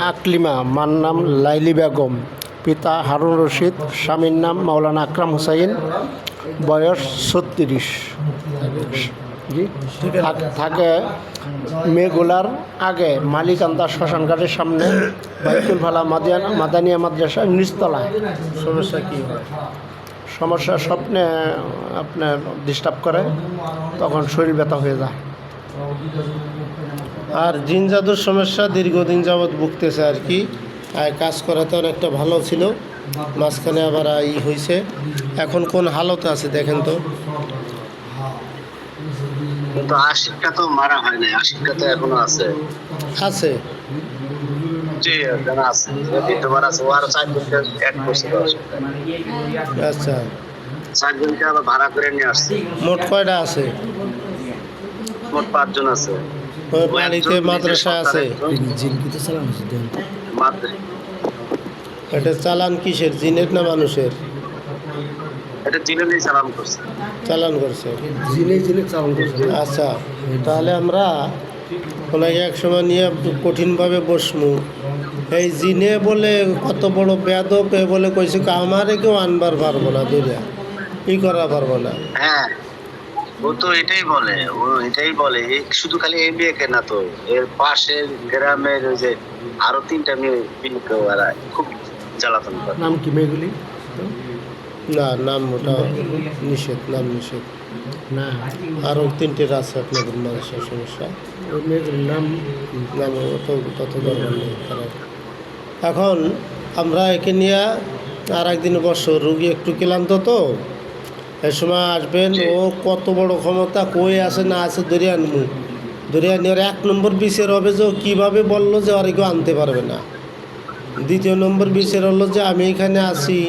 আকলিমা, মার নাম লাইলি বেগম, পিতা হারুন রশিদ, স্বামীর নাম মাওলানা আকরাম হুসাইন, বয়স 36। জি, থাকে মেঘুলার আগে মালিকান্দা শ্মশানঘাটের সামনে বাইতুল ফালা মাদানিয়া মাদ্রাসার নিচতলায়। সমস্যা কী হয়? সমস্যা স্বপ্নে আপনার ডিস্টার্ব করে, তখন শরীর ব্যথা হয়ে যায়। আর জিন জাদুর সমস্যা দীর্ঘদিন যাবৎ ভুগতেছে আর কি। আর কাজ করাতে অনেকটা ভালো ছিল, মাঝখানে আবার হয়েছে। এখন কোন হালতে আছে দেখেন তো। কিন্তু আশিকটা তো মারা হয় নাই, আশিকটা তো এখনো আছে। আছে জি, এখানে আছে, বিদ্যমান আছে। ও আরো 4 দিনকে এক করছে। আচ্ছা, 4 দিনকে আবার ভাড়া করে নিয়ে আসছে। মোট কয়টা আছে? মোট 5 জন আছে। ওই বাড়িতে মাদ্রাসা আছে। এটা চালান কিসের, জিনের না মানুষের? এটা জিনেই সালাম করছে। চালান করছে। জিনে চালন করছে। আচ্ছা, তাহলে আমরা ওনাকে এক সময় নিয়ে কঠিনভাবে বসমু। এই জিনে বলে কত বড় বেয়াদব, এ বলে কইছে আমারে কেউ আনবার পারবো না, দুনিয়া ই করা পারবো না। হ্যাঁ, ও তো এটাই বলে, শুধু খালি এই মেয়েকে না, তো এর পাশের গ্রামের ওই যে আরো 3টা মেয়ে খুব জ্বালাতন করে। নাম কি মেয়েগুলি? না, নাম ওটা নিষেধ, নাম নিষেধ। না, আরও 3টের আছে আপনাদের মানুষের সমস্যা। ওই মেয়েগুলির নাম নাম তত দরকার নেই তারা। এখন আমরা একে নিয়ে আর একদিন বছর রুগী একটু ক্লান্ত, তো এ সময় আসবেন। ও কত বড় ক্ষমতা, কই আছে না আছে ধরে আনবো। ধরে আনি ওর 1 নম্বর বিচার হবে যে ও কীভাবে বললো যে আর কেউ আনতে পারবে না। 2য় নম্বর বিচার হলো যে আমি এখানে আছি,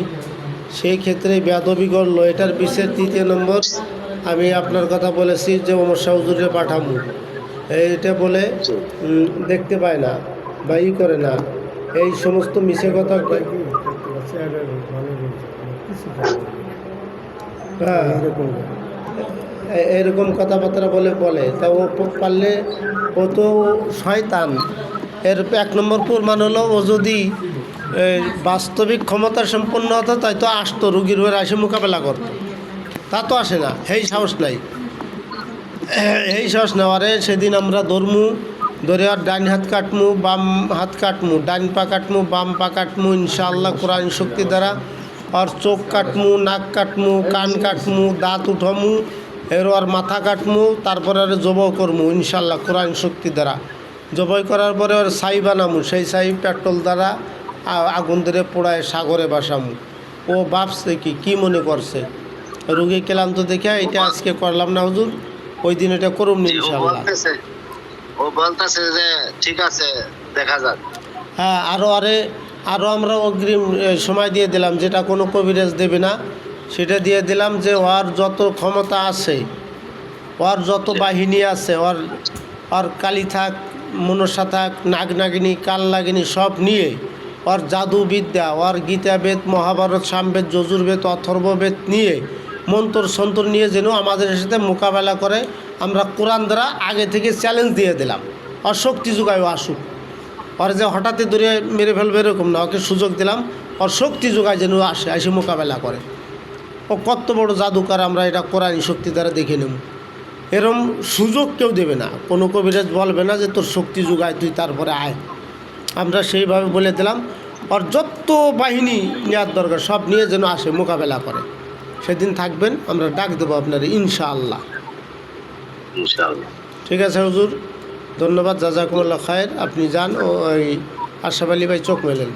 সেই ক্ষেত্রে বেয়াদবি করলো, এটার বিচার। 3য় নম্বর আমি আপনার কথা বলেছি যে ওমর শাহ হুজুরে পাঠামু, এইটা বলে দেখতে পায় না বা ই করে না, এই সমস্ত মিছে কথা। হ্যাঁ, এরকম কথাবার্তা বলে তা ও পারলে ও তো শয়তান। এর 1 নম্বর প্রমাণ হলো ও যদি বাস্তবিক ক্ষমতা সম্পন্ন হতো তাই তো আসতো, রুগীর হয়ে আসে মোকাবেলা করতো। তা তো আসে না, এই সাহস নাই। এই সাহস নেওয়ারে সেদিন আমরা ধরে আর ডান হাত কাটমু, বাম হাত কাটমু, ডান পা কাটমু, বাম পা কাটমু, ইনশাআল্লাহ কোরআন শক্তি দ্বারা। আর চোখ কাটমু, নাক কাটমু, কান কাটমু, দাঁত উঠামু, আর মাথা কাটমু, তারপরে আর জবাই করমু ইনশাআল্লাহ কোরআন শক্তি দ্বারা। জবাই করার পরে ওর ছাই বানামু, সেই ছাই পেট্রোল দ্বারা আগুন ধরে পোড়ায় সাগরে বাসামু। ও ভাবছে কি মনে করছে, রুগী ক্লান্ত দেখে এটা আজকে করলাম না হুজুর, ওই দিন এটা করুম না ইনশাআল্লাহ। ও বলতেছে যে ঠিক আছে, দেখা যাক। হ্যাঁ, আরও আমরা অগ্রিম সময় দিয়ে দিলাম, যেটা কোনো কবিরাজ দেবে না, সেটা দিয়ে দিলাম যে ওর যত ক্ষমতা আছে, ওর যত বাহিনী আছে, ওর কালী থাক, মনসা থাক, নাগনাগিনী, কালনাগিনী সব নিয়ে, ওর জাদুবিদ্যা, ওর গীতাবেদ, মহাভারত, সামবেদ, যজুর্বেদ, অথর্ববেদ নিয়ে, মন্ত্র সন্তর নিয়ে যেন আমাদের সাথে মোকাবেলা করে। আমরা কোরআন দ্বারা আগে থেকে চ্যালেঞ্জ দিয়ে দিলাম, ওর শক্তি যোগায় আসুক। ওর যে হঠাৎ ধরে মেরে ফেলবে এরকম না, ওকে সুযোগ দিলাম, ওর শক্তি যোগায় যেন আসে মোকাবেলা করে। ও কত বড় জাদুকার, আমরা এটা কোরআনী শক্তি দ্বারা দেখে নেব। এরম সুযোগ কেউ দেবে না, কোনো কবিরাজ বলবে না যে তোর শক্তি যোগায় তুই তারপরে আয়। আমরা সেইভাবে বলে দিলাম, ওর যত বাহিনী নেওয়ার দরকার সব নিয়ে যেন আসে মোকাবেলা করে। সেদিন থাকবেন, আমরা ডাক দেবো আপনারা ইনশাআল্লাহ। ঠিক আছে হুজুর, ধন্যবাদ, জাযাকুমুল্লাহ খায়ের। আপনি যান, ও ওই আশরাফ আলী ভাই চোখ মেলেন।